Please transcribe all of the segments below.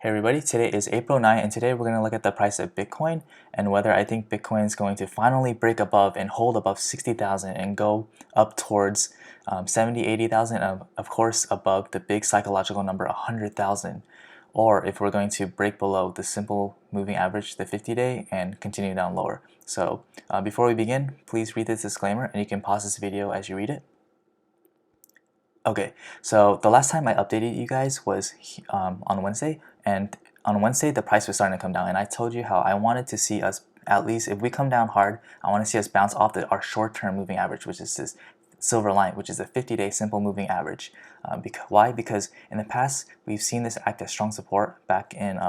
Hey everybody, today is April 9th and today we're going to look at the price of Bitcoin and whether I think Bitcoin is going to finally break above and hold above 60,000 and go up towards 70, 80,000, of course above the big psychological number 100,000, or if we're going to break below the simple moving average, the 50-day, and continue down lower. So before we begin, please read this disclaimer and you can pause this video as you read it. Okay, so the last time I updated you guys was on Wednesday, and on Wednesday the price was starting to come down, and I told you how I wanted to see us, at least if we come down hard, I want to see us bounce off our short-term moving average, which is this silver line, which is a 50-day simple moving average. Why? Because in the past we've seen this act as strong support back in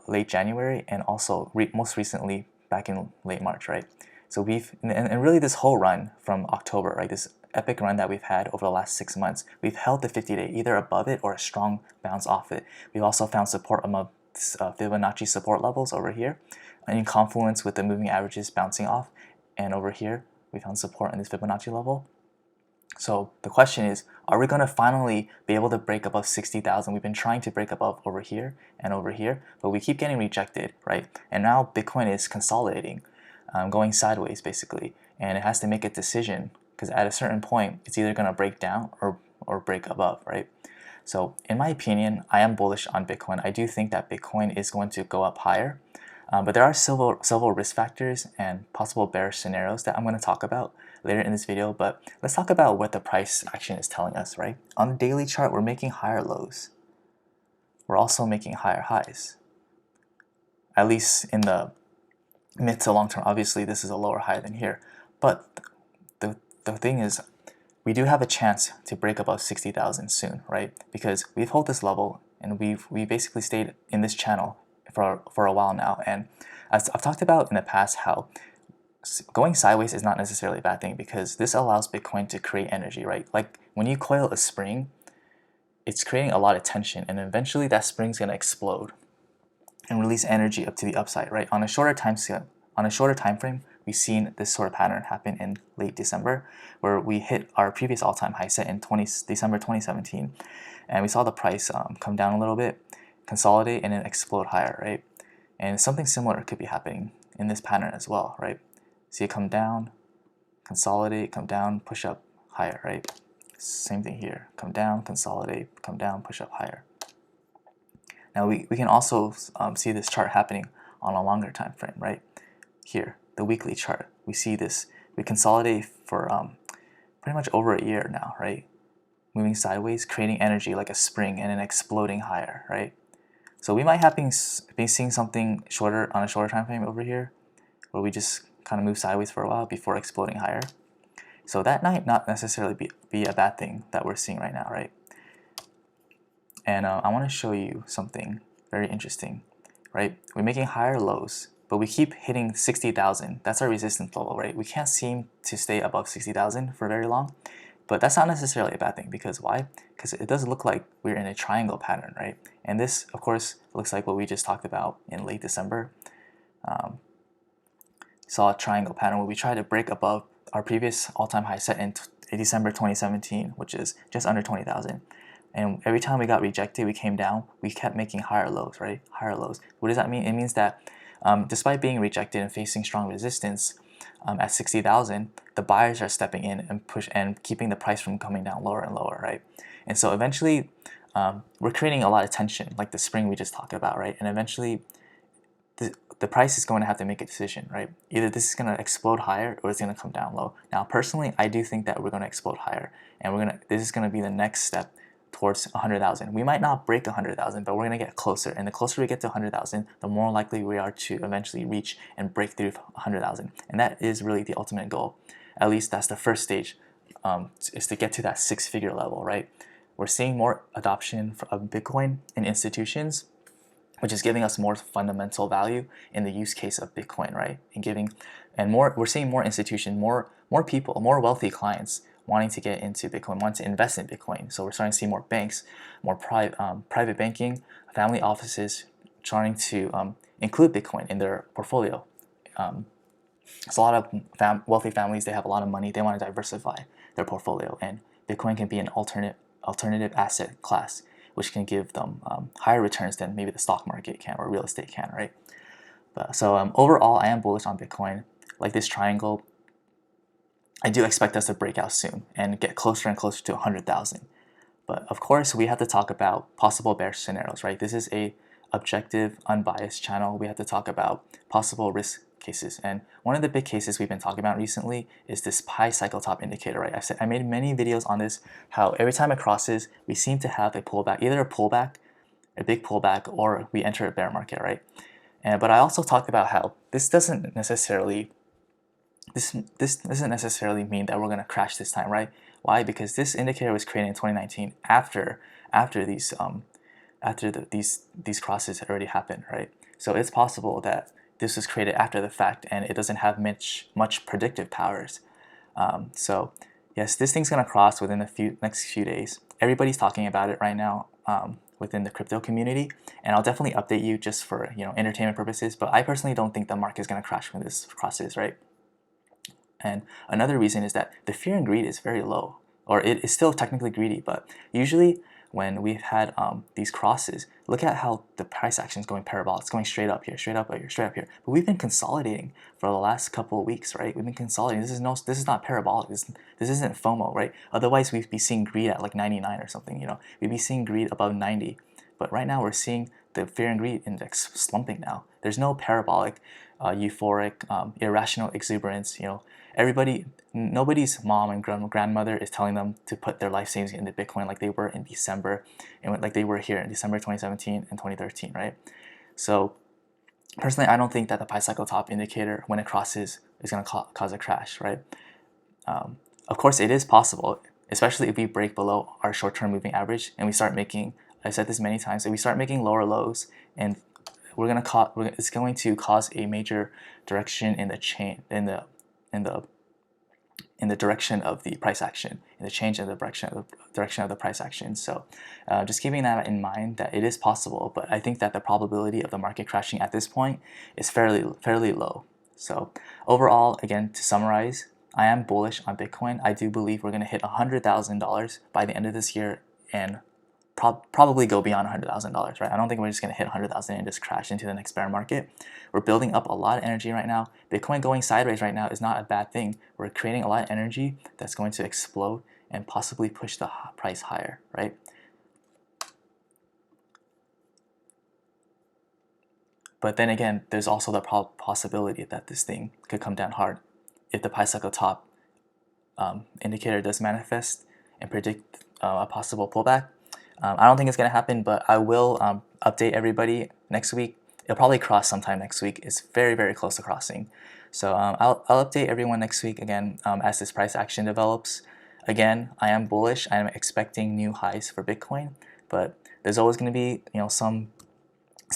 late January and also most recently back in late March, right? So and really this whole run from October, right, this epic run that we've had over the last 6 months, we've held the 50-day either above it or a strong bounce off it. We've also found support among Fibonacci support levels over here in confluence with the moving averages bouncing off, and over here we found support in this Fibonacci level. So the question is, are we going to finally be able to break above 60,000? We've been trying to break above over here and over here, but we keep getting rejected, right? And now Bitcoin is consolidating, going sideways basically, and it has to make a decision because at a certain point it's either going to break down or break above, right? So in my opinion, I am bullish on Bitcoin. I do think that Bitcoin is going to go up higher, but there are several risk factors and possible bearish scenarios that I'm going to talk about later in this video. But let's talk about what the price action is telling us, right? On the daily chart, we're making higher lows. We're also making higher highs, at least in the mid to long term. Obviously this is a lower high than here, but the thing is, we do have a chance to break above 60,000 soon, right? Because we've held this level and we basically stayed in this channel for a while now. And as I've talked about in the past, how going sideways is not necessarily a bad thing because this allows Bitcoin to create energy, right? Like when you coil a spring, it's creating a lot of tension, and eventually that spring's gonna explode and release energy up to the upside, right? On a shorter time frame, we've seen this sort of pattern happen in late December, where we hit our previous all-time high set in December 2017, and we saw the price come down a little bit, consolidate, and then explode higher, right? And something similar could be happening in this pattern as well, right? See it come down, consolidate, come down, push up higher, right? Same thing here, come down, consolidate, come down, push up higher. Now we can also see this chart happening on a longer time frame, right? Here, the weekly chart, we see this, we consolidate for pretty much over a year now, right? Moving sideways, creating energy like a spring and then exploding higher, right? So we might have been seeing something shorter on a shorter time frame over here, where we just kind of move sideways for a while before exploding higher. So that might not necessarily be a bad thing that we're seeing right now, right? And I want to show you something very interesting, right? We're making higher lows, but we keep hitting 60,000. That's our resistance level, right? We can't seem to stay above 60,000 for very long, but that's not necessarily a bad thing. Because why? Because it does look like we're in a triangle pattern, right? And this, of course, looks like what we just talked about in late December. Saw a triangle pattern where we tried to break above our previous all-time high set in December 2017, which is just under 20,000. And every time we got rejected, we came down, we kept making higher lows, right? Higher lows. What does that mean? It means that despite being rejected and facing strong resistance at 60,000, the buyers are stepping in and keeping the price from coming down lower and lower, right? And so eventually, we're creating a lot of tension, like the spring we just talked about, right? And eventually, the price is going to have to make a decision, right? Either this is going to explode higher or it's going to come down low. Now, personally, I do think that we're going to explode higher, and this is going to be the next step towards 100,000. We might not break 100,000, but we're going to get closer. And the closer we get to 100,000, the more likely we are to eventually reach and break through 100,000. And that is really the ultimate goal. At least that's the first stage, is to get to that six-figure level, right? We're seeing more adoption of Bitcoin in institutions, which is giving us more fundamental value in the use case of Bitcoin, right? We're seeing more institutions, more people, more wealthy clients wanting to get into Bitcoin, wanting to invest in Bitcoin. So we're starting to see more banks, more private banking, family offices trying to include Bitcoin in their portfolio. So a lot of wealthy families, they have a lot of money, they want to diversify their portfolio, and Bitcoin can be an alternative asset class which can give them higher returns than maybe the stock market can or real estate can, right? So overall, I am bullish on Bitcoin. Like this triangle, I do expect us to break out soon and get closer and closer to 100,000. But of course, we have to talk about possible bear scenarios, right? This is a objective, unbiased channel. We have to talk about possible risk cases. And one of the big cases we've been talking about recently is this pi cycle top indicator, right? I made many videos on this, how every time it crosses, we seem to have a pullback, either a pullback, a big pullback, or we enter a bear market, right? But I also talked about how this doesn't necessarily mean that we're going to crash this time, right? Why? Because this indicator was created in 2019 after these crosses had already happened, right? So it's possible that this was created after the fact and it doesn't have much predictive powers. So yes, this thing's gonna cross within the next few days. Everybody's talking about it right now within the crypto community, and I'll definitely update you just for entertainment purposes. But I personally don't think the market is gonna crash when this crosses, right? And another reason is that the fear and greed is very low, or it is still technically greedy, but usually when we've had these crosses, look at how the price action is going parabolic. It's going straight up here, straight up here, straight up here. But we've been consolidating for the last couple of weeks, right? We've been consolidating. This is not parabolic. This isn't FOMO, right? Otherwise, we'd be seeing greed at like 99 or something. We'd be seeing greed above 90. But right now, we're seeing the fear and greed index slumping now. There's no parabolic, euphoric, irrational exuberance. Nobody's mom and grandmother is telling them to put their life savings into Bitcoin like they were in December, and like they were here in December 2017 and 2013, right? So personally, I don't think that the pi cycle top indicator, when it crosses, is going to cause a crash, right? Of course, it is possible, especially if we break below our short-term moving average and we start making, I said this many times, if we start making lower lows, and it's going to cause a major direction in the chain, in the direction of the price action, in the change in the direction of the price action. So just keeping that in mind, that it is possible, but I think that the probability of the market crashing at this point is fairly low. So overall, again, to summarize, I am bullish on Bitcoin. I do believe we're going to hit $100,000 by the end of this year and probably go beyond $100,000, right? I don't think we're just going to hit 100,000 and just crash into the next bear market. We're building up a lot of energy right now. Bitcoin going sideways right now is not a bad thing. We're creating a lot of energy that's going to explode and possibly push the price higher, right? But then again, there's also the possibility that this thing could come down hard if the pi cycle top indicator does manifest and predict a possible pullback. I don't think it's going to happen, but I will update everybody next week. It'll probably cross sometime next week. It's very, very close to crossing. So I'll update everyone next week again as this price action develops. Again, I am bullish. I am expecting new highs for Bitcoin, but there's always going to be, some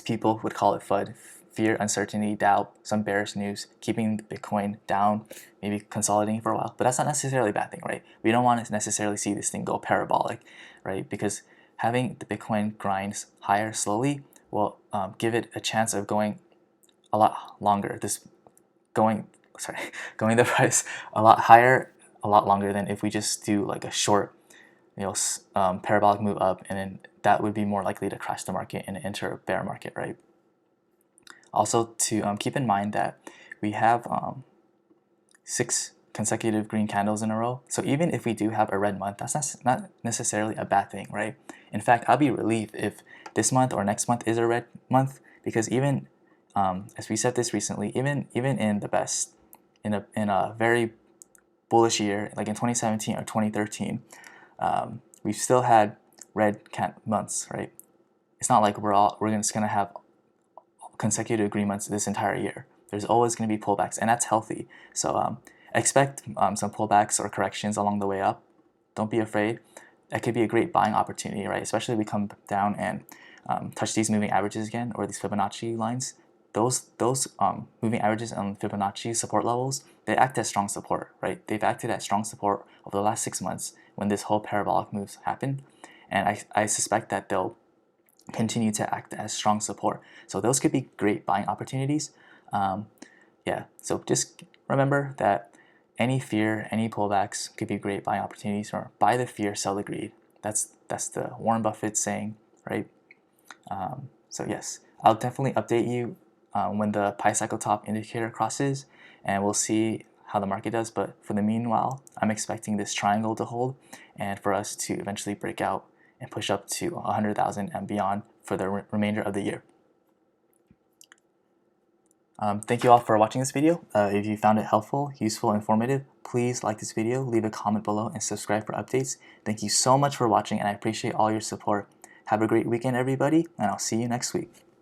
people would call it FUD, fear, uncertainty, doubt, some bearish news, keeping Bitcoin down, maybe consolidating for a while. But that's not necessarily a bad thing, right? We don't want to necessarily see this thing go parabolic, right? Because having the Bitcoin grind higher slowly will give it a chance of going a lot longer. Going the price a lot higher, a lot longer than if we just do like a short, parabolic move up, and then that would be more likely to crash the market and enter a bear market, right? Also, to keep in mind that we have 6 consecutive green candles in a row. So even if we do have a red month, that's not necessarily a bad thing, right? In fact, I'll be relieved if this month or next month is a red month, because even as we said this recently, even in the best, in a very bullish year like in 2017 or 2013, we've still had red months, right? It's not like we're just gonna have consecutive green months this entire year. There's always going to be pullbacks, and that's healthy. So expect some pullbacks or corrections along the way up. Don't be afraid. That could be a great buying opportunity, right? Especially if we come down and touch these moving averages again, or these Fibonacci lines. Those moving averages and Fibonacci support levels, they act as strong support, right? They've acted as strong support over the last 6 months when this whole parabolic moves happened, and I suspect that they'll continue to act as strong support. So those could be great buying opportunities. Yeah, so just remember that any fear, any pullbacks could be great buying opportunities, or buy the fear, sell the greed. That's the Warren Buffett saying. right? So yes, I'll definitely update you when the pi cycle top indicator crosses, and we'll see how the market does. But for the meanwhile, I'm expecting this triangle to hold and for us to eventually break out and push up to 100,000 and beyond for the remainder of the year. Thank you all for watching this video. If you found it helpful, useful, informative, please like this video, leave a comment below, and subscribe for updates. Thank you so much for watching, and I appreciate all your support. Have a great weekend, everybody, and I'll see you next week.